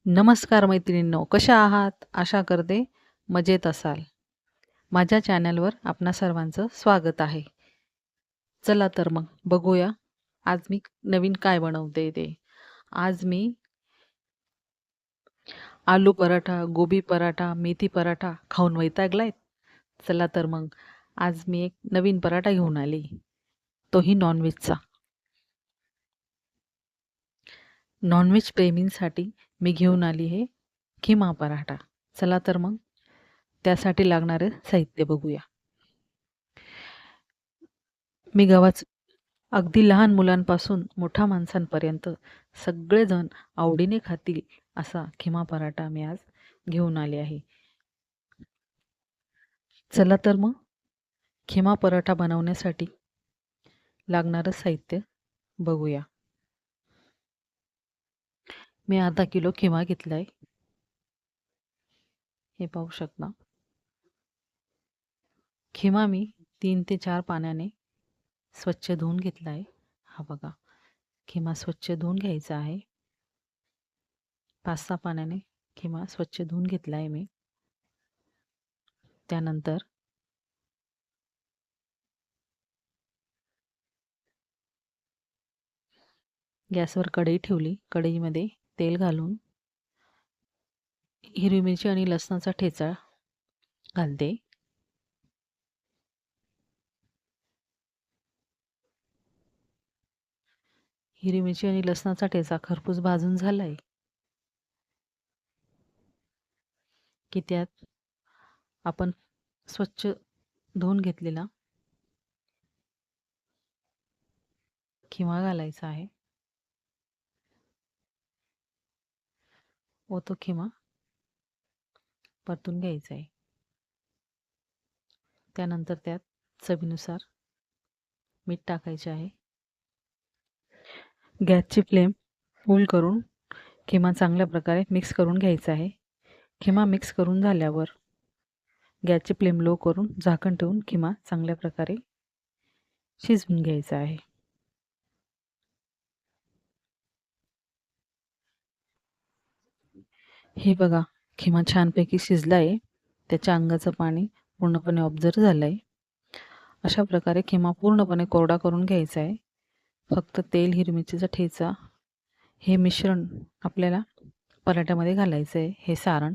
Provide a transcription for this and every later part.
नमस्कार मैत्रिणींनो, कशा आहात? आशा करते मजेत असाल. माझ्या चॅनलवर आपणा सर्वांचं स्वागत आहे. चला तर मग बघूया आज मी नवीन काय बनवते ते. आज मी आलू पराठा, गोबी पराठा, मेथी पराठा खाऊन वैतागलाय. चला तर मग आज मी एक नवीन पराठा घेऊन आली, तोही नॉनव्हेजचा. नॉनव्हेज प्रेमींसाठी मी घेऊन आली आहे खिमा पराठा. चला तर मग त्यासाठी लागणारे साहित्य बघूया. मी गव्हाचं अगदी लहान मुलांपासून मोठ्या माणसांपर्यंत सगळेजण आवडीने खातील असा खिमा पराठा मी आज घेऊन आले आहे. चला तर मग खिमा पराठा बनवण्यासाठी लागणारं साहित्य बघूया. मी अर्धा किलो खिमा घेतलाय. हे पाहू शकता. खिमा मी 3 ते 4 पाण्याने स्वच्छ धुवून घेतलाय. हा बघा, खिमा स्वच्छ धुवून घ्यायचा आहे. 5-6 पाण्याने खिमा स्वच्छ धुवून घेतलाय मी. त्यानंतर गॅसवर कढई ठेवली. कढईमध्ये तेल घालून हिरवी मिरची आणि लसणाचा ठेचा घालते. हिरवी मिरची आणि लसणाचा ठेचा खरपूस भाजून झालाय की त्यात आपण स्वच्छ धुवून घेतलेला खिमा घालायचा आहे व तो खिमा परतून घ्यायचा आहे. त्यानंतर त्यात चवीनुसार मीठ टाकायचे आहे. गॅसची फ्लेम फुल करून खिमा चांगल्या प्रकारे मिक्स करून घ्यायचा आहे. खिमा मिक्स करून झाल्यावर गॅसची फ्लेम लो करून झाकण ठेवून खिमा चांगल्या प्रकारे शिजवून घ्यायचा आहे. हे बघा, खिमा छानपैकी शिजला आहे. त्याच्या अंगाचं पाणी पूर्णपणे ऑब्झर्व झालं आहे. अशा प्रकारे खिमा पूर्णपणे कोरडा करून घ्यायचा आहे. फक्त तेल, हिरवी मिरचीचा ठेचा हे मिश्रण आपल्याला पराठ्यामध्ये घालायचं आहे. हे सारण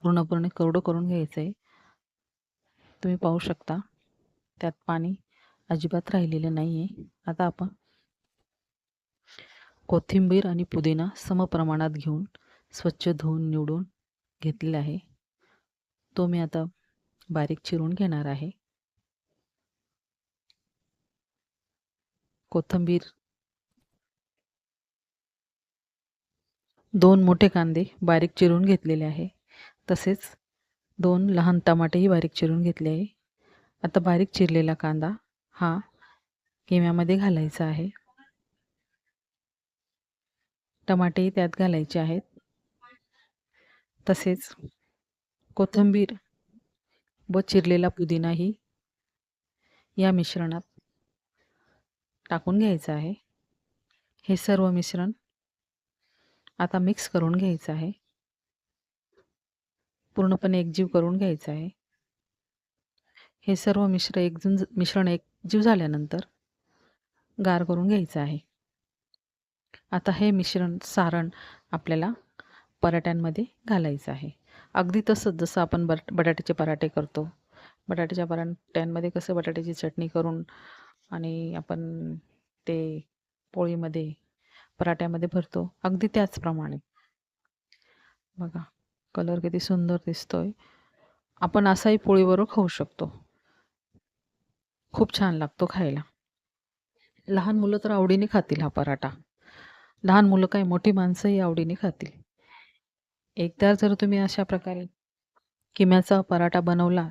पूर्णपणे कोरडं करून घ्यायचं आहे. तुम्ही पाहू शकता त्यात पाणी अजिबात राहिलेलं नाही आहे. आता आपण कोथिंबीर आणि पुदिना समप्रमाणात घेऊन स्वच्छ धुवून निवडून घेतलेला आहे. तो मी आता बारीक चिरून घेणार आहे. कोथिंबीर 2 मोठे कांदे बारीक चिरून घेतलेले आहे. तसेच 2 लहान टमाटेही बारीक चिरून घेतले आहे. आता बारीक चिरलेला कांदा हा किम्यामध्ये घालायचा आहे. टमाटेही त्यात घालायचे आहेत. तसेच कोथिंबीर व चिरलेला पुदिनाही या मिश्रणात टाकून घ्यायचं आहे. हे सर्व मिश्रण आता मिक्स करून घ्यायचं आहे. पूर्णपणे एकजीव करून घ्यायचं आहे. हे सर्व मिश्रण एकजीव झाल्यानंतर गार करून घ्यायचं आहे. आता हे सारण आपल्याला पराठ्यांमध्ये घालायचं आहे. अगदी तसंच जसं आपण बटाट्याचे पराठे करतो. बटाट्याच्या पराठ्यांमध्ये कसं बटाट्याची चटणी करून आणि आपण ते पोळीमध्ये पराठ्यामध्ये भरतो, अगदी त्याचप्रमाणे. बघा, कलर किती सुंदर दिसतोय. आपण असाही पोळीबरोबर खाऊ शकतो. खूप छान लागतो खायला. लहान मुलं तर आवडीने खातील हा पराठा. लहान मुलं काय, मोठी माणसंही आवडीने खातील. एकदा जर तुम्ही अशा प्रकारे किम्याचा पराठा बनवला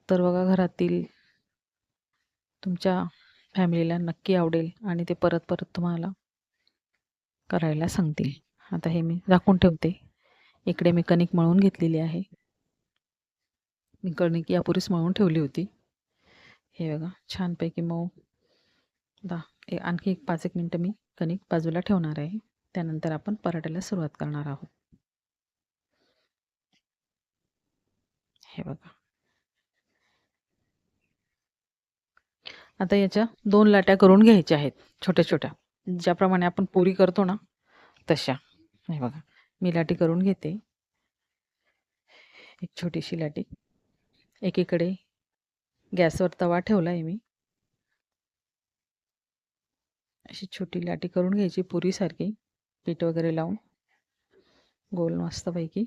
तर बघा, घरातील तुमच्या फॅमिलीला नक्की आवडेल आणि ते परत परत तुम्हाला करायला सांगतील. आता हे मी झाकून ठेवते. इकडे मी कणिक मळून घेतलेली आहे. मी कणिक यापूर्वीच मळून ठेवली होती. हे बघा, छानपैकी मऊ. आणखी 5-1 मिनटं मी कणिक बाजूला ठेवणार आहे. त्यानंतर आपण पराठ्याला सुरुवात करणार आहोत. हे बघा. आता याच्या 2 लाट्या करून घ्यायच्या आहेत छोट्या-छोट्या. ज्याप्रमाणे आपण पुरी करतो ना तशा. हे बघा. मी लाटी करून घेते. एक छोटीशी लाटी. एकीकडे गॅसवर तवा ठेवला आहे मी. अशी छोटी लाटी करून घ्यायची पुरीसारखी. पीठ वगैरे लावून गोल मस्तपैकी.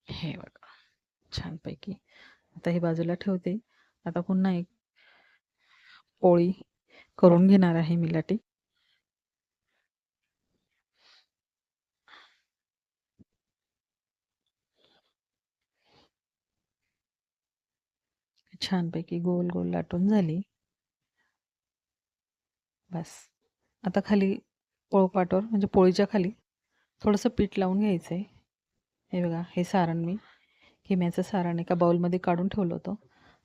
हे बघा. छानपैकी. आता हे बाजूला ठेवते. आता पुन्हा एक पोळी करून घेणार आहे मी लाटी. छानपैकी गोल गोल लाटून झाली. बस. आता खाली पोळपाटवर म्हणजे पोळीच्या खाली थोडंसं पीठ लावून घ्यायचं आहे. हे बघा, हे सारण मी खिम्याचं सारण एका बाउलमध्ये काढून ठेवलं होतं.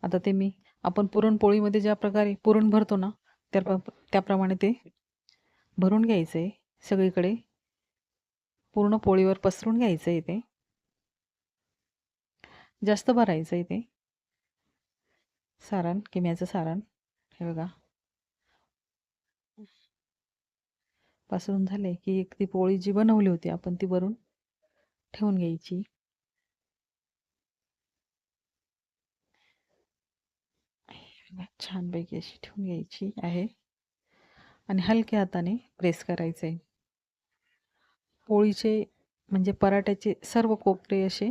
आता ते मी आपण पुरणपोळीमध्ये ज्या प्रकारे पुरण भरतो ना त्याप्रमाणे ते भरून घ्यायचं आहे. सगळीकडे पूर्ण पोळीवर पसरून घ्यायचं आहे ते. जास्त भरायचं आहे ते सारण, खिम्याचं सारण. हे बघा. पसरून झाले की एक ती पोळी जी बनवली होती आपण ती भरून ठेवून घ्यायची. छानपैकी अशी ठेवून घ्यायची आहे आणि हलक्या हाताने प्रेस करायचं आहे. पोळीचे म्हणजे पराठ्याचे सर्व कोपरे असे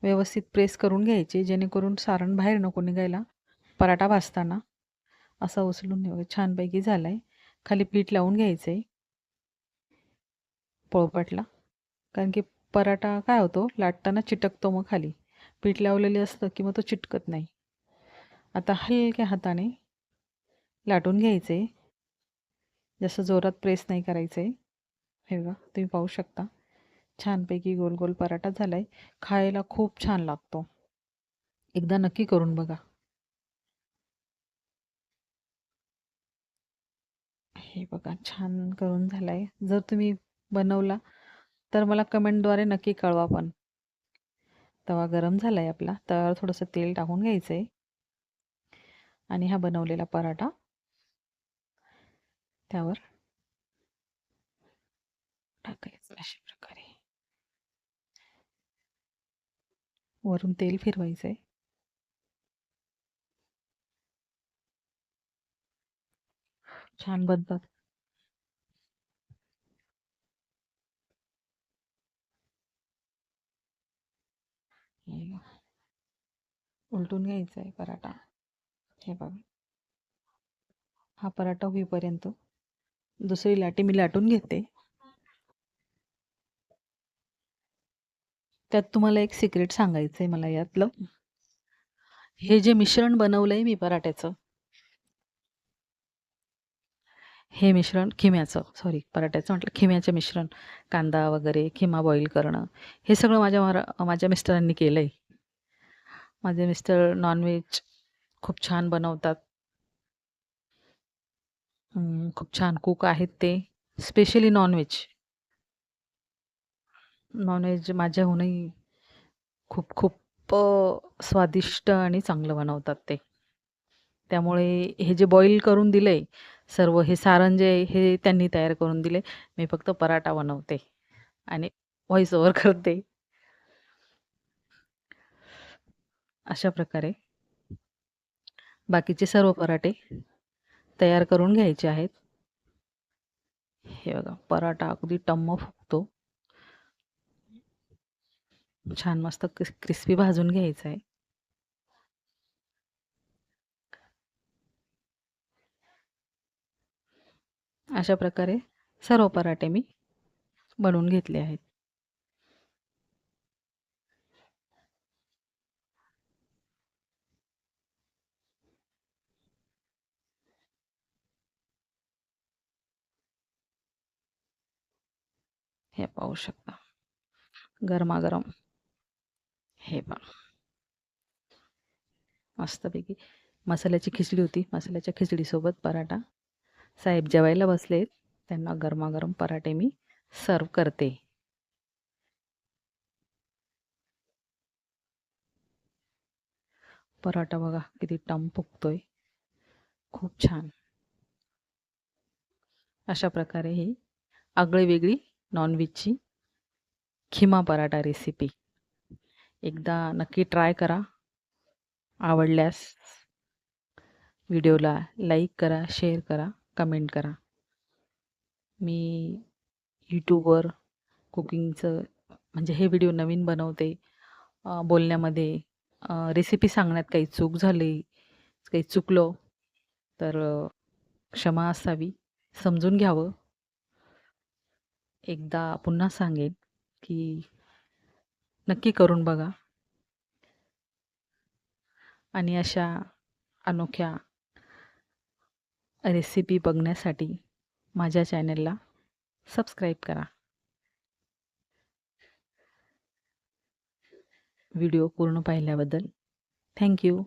व्यवस्थित प्रेस करून घ्यायचे, जेणेकरून सारण बाहेर नको निघायला पराठा भाजताना. असा उचलून छानपैकी झाला आहे. खाली पीठ लावून घ्यायचं आहे पोळपाटला. कारण की पराठा काय होतो लाटताना चिटकतो मग खाली. पीठ लावलेले असतं की मग तो चिटकत नाही. आता हलक्या हाताने लाटून घ्यायचे. जास्त जोरात प्रेस नाही करायचं आहे. हे बघा, तुम्ही पाहू शकता. छानपैकी गोल गोल पराठा झाला आहे. खायला खूप छान लागतो. एकदा नक्की करून बघा. हे बघा, छान करून झाला आहे. जर तुम्ही बनवला तर मला कमेंटद्वारे नक्की कळवा पण. तवा गरम झाला आहे आपला. तव्यावर थोडंसं तेल टाकून घ्यायचं आहे आणि हा बनवलेला पराठा त्यावर टाकायचा अशा प्रकारे. वरून तेल फिरवायचं आहे. छान बनतात. हे उलटून घ्यायचा आहे पराठा. हे बघा. हा पराठा होईपर्यंत दुसरी लाटी मी लाटून घेते. त्यात तुम्हाला एक सिक्रेट सांगायचं आहे मला यातलं. हे जे मिश्रण बनवलंय मी पराठ्याचं, हे मिश्रण खिम्याचं, सॉरी पराठ्याचं म्हटलं, खिम्याचं मिश्रण. कांदा वगैरे, खिमा बॉईल करणं, हे सगळं माझ्या मिस्टरांनी केलं आहे. माझे मिस्टर नॉनव्हेज खूप छान बनवतात. खूप छान कुक आहेत ते. Specially non veg. नॉनव्हेज माझ्याहूनही खूप खूप स्वादिष्ट आणि चांगलं बनवतात ते. त्यामुळे हे जे बॉईल करून दिलंय सर्व हे सारण जे आहे हे त्यांनी तयार करून दिले. मी फक्त पराठा बनवते आणि व्हॉईस ओव्हर करते. अशा प्रकारे बाकीचे सर्व पराठे तयार करून घ्यायचे आहेत. हे बघा, पराठा अगदी टम्म फुगतो. छान मस्त क्रिस्पी भाजून घ्यायचा आहे. अशा प्रकारे सर्व पराठे मी बनवून घेतले आहेत. हे पाहू शकता. गरमागरम हे पहा, मस्तपैकी मसाल्याची खिचडी होती. मसाल्याच्या खिचडीसोबत पराठा. साहेब जेवायला बसलेत, त्यांना गरमागरम पराठे मी सर्व करते. पराठा बघा किती टम फुगतोय, खूप छान. अशा प्रकारे ही आगळीवेगळी नॉनव्हेजची खिमा पराठा रेसिपी एकदा नक्की ट्राय करा. आवडल्यास व्हिडिओला लाईक करा, शेअर करा, कमेंट करा. मी यूट्यूबवर कुकिंगचं म्हणजे हे व्हिडिओ नवीन बनवते. बोलण्यामध्ये रेसिपी सांगण्यात काही चूक झाली, काही चुकलो तर क्षमा असावी, समजून घ्यावं. एकदा पुन्हा सांगेन की नक्की करून बघा आणि अशा अनोख्या रेसिपी बघण्यासाठी माझ्या चॅनलला सबस्क्राईब करा. व्हिडिओ पूर्ण पाहिल्याबद्दल थँक यू.